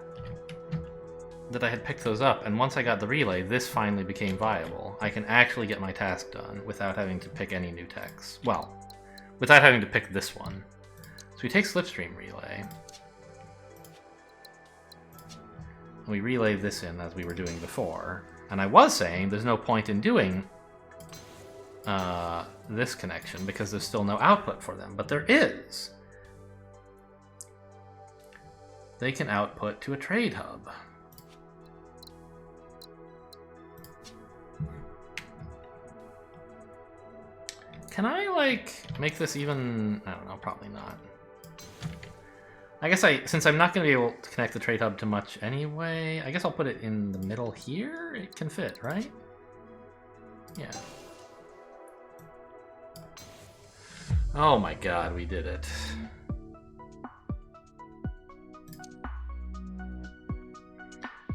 that I had picked those up, and once I got the relay, this finally became viable. I can actually get my task done without having to pick any new techs. Well, without having to pick this one. So we take Slipstream Relay. And we relay this in as we were doing before. And I was saying there's no point in doing this connection because there's still no output for them, but there is. They can output to a trade hub. Can I, like, make this even... I don't know, probably not. I guess since I'm not going to be able to connect the trade hub to much anyway, I guess I'll put it in the middle here. It can fit, right? Yeah. Oh my god, we did it.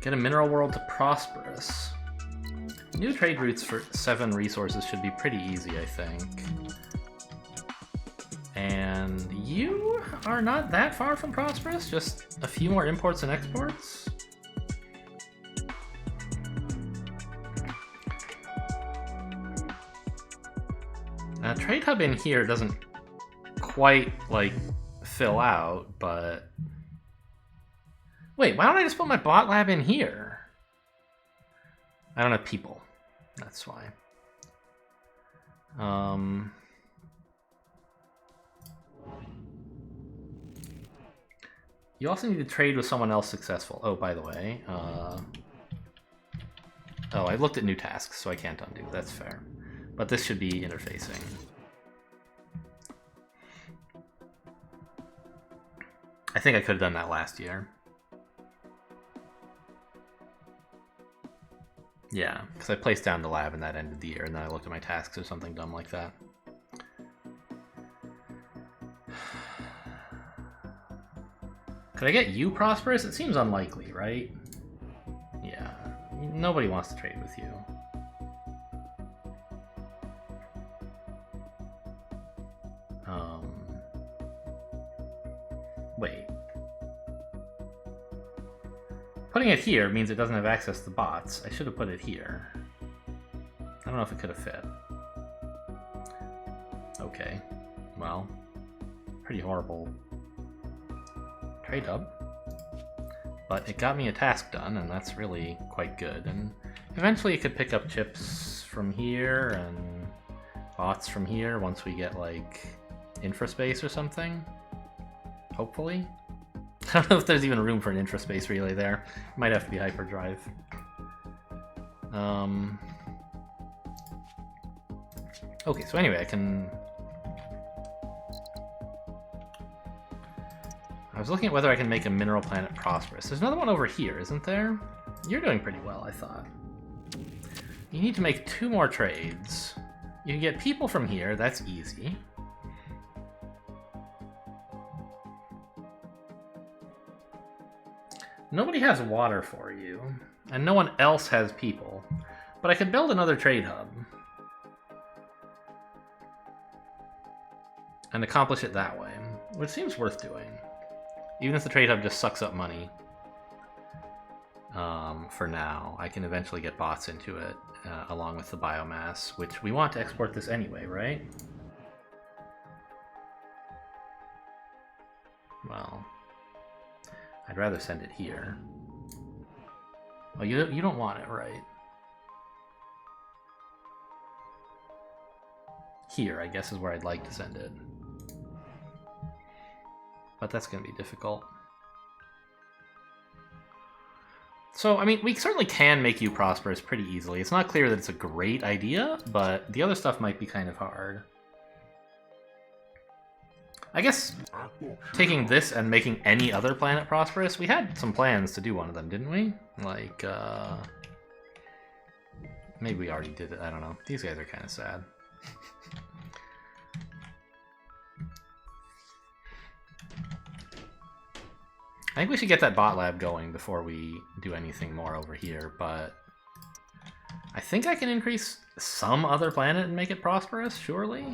Get a mineral world to prosperous. New trade routes for 7 resources should be pretty easy, I think. And you are not that far from prosperous, just a few more imports and exports. Trade hub in here doesn't quite, like, fill out, but... Wait, why don't I just put my bot lab in here? I don't have people. That's why. You also need to trade with someone else successful. Oh, by the way. Oh, I looked at new tasks, so I can't undo. That's fair. But this should be interfacing. I think I could have done that last year. Yeah, because I placed down the lab and that ended the year, and then I looked at my tasks or something dumb like that. Could I get you prosperous? It seems unlikely, right? Yeah, nobody wants to trade with you. Wait. Putting it here means it doesn't have access to bots. I should have put it here. I don't know if it could have fit. Okay. Well, pretty horrible trade hub. But it got me a task done, and that's really quite good. And eventually it could pick up chips from here and bots from here once we get, like, infraspace or something. Hopefully. I don't know if there's even room for an infraspace relay there. It might have to be hyperdrive. Okay, so anyway, I was looking at whether I can make a mineral planet prosperous. There's another one over here, isn't there? You're doing pretty well, I thought. You need to make 2 more trades. You can get people from here, that's easy. Nobody has water for you, and no one else has people. But I could build another trade hub. And accomplish it that way, which seems worth doing. Even if the trade hub just sucks up money. For now, I can eventually get bots into it, along with the biomass, which we want to export this anyway, right? Well, I'd rather send it here. Oh, you don't want it, right? Here, I guess, is where I'd like to send it. But that's going to be difficult. So, I mean, we certainly can make you prosperous pretty easily. It's not clear that it's a great idea, but the other stuff might be kind of hard. I guess taking this and making any other planet prosperous, we had some plans to do one of them, didn't we? Like, maybe we already did it, I don't know. These guys are kind of sad. I think we should get that bot lab going before we do anything more over here, but I think I can increase some other planet and make it prosperous, surely?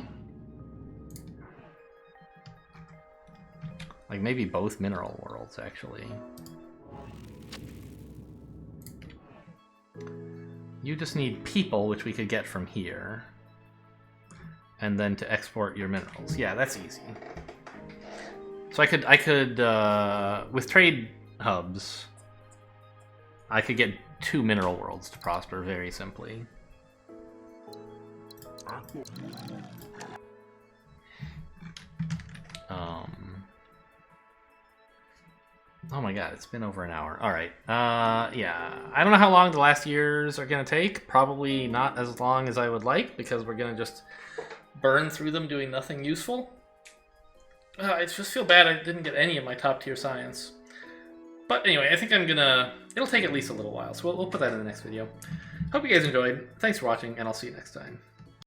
Like maybe both mineral worlds, actually. You just need people, which we could get from here. And then to export your minerals. Yeah, that's easy. So I could with trade hubs, I could get 2 mineral worlds to prosper very simply. Oh my god, it's been over an hour. Alright, yeah. I don't know how long the last years are gonna take. Probably not as long as I would like, because we're gonna just burn through them doing nothing useful. I just feel bad I didn't get any of my top tier science. But anyway, I think I'm gonna... It'll take at least a little while, so we'll put that in the next video. Hope you guys enjoyed. Thanks for watching, and I'll see you next time.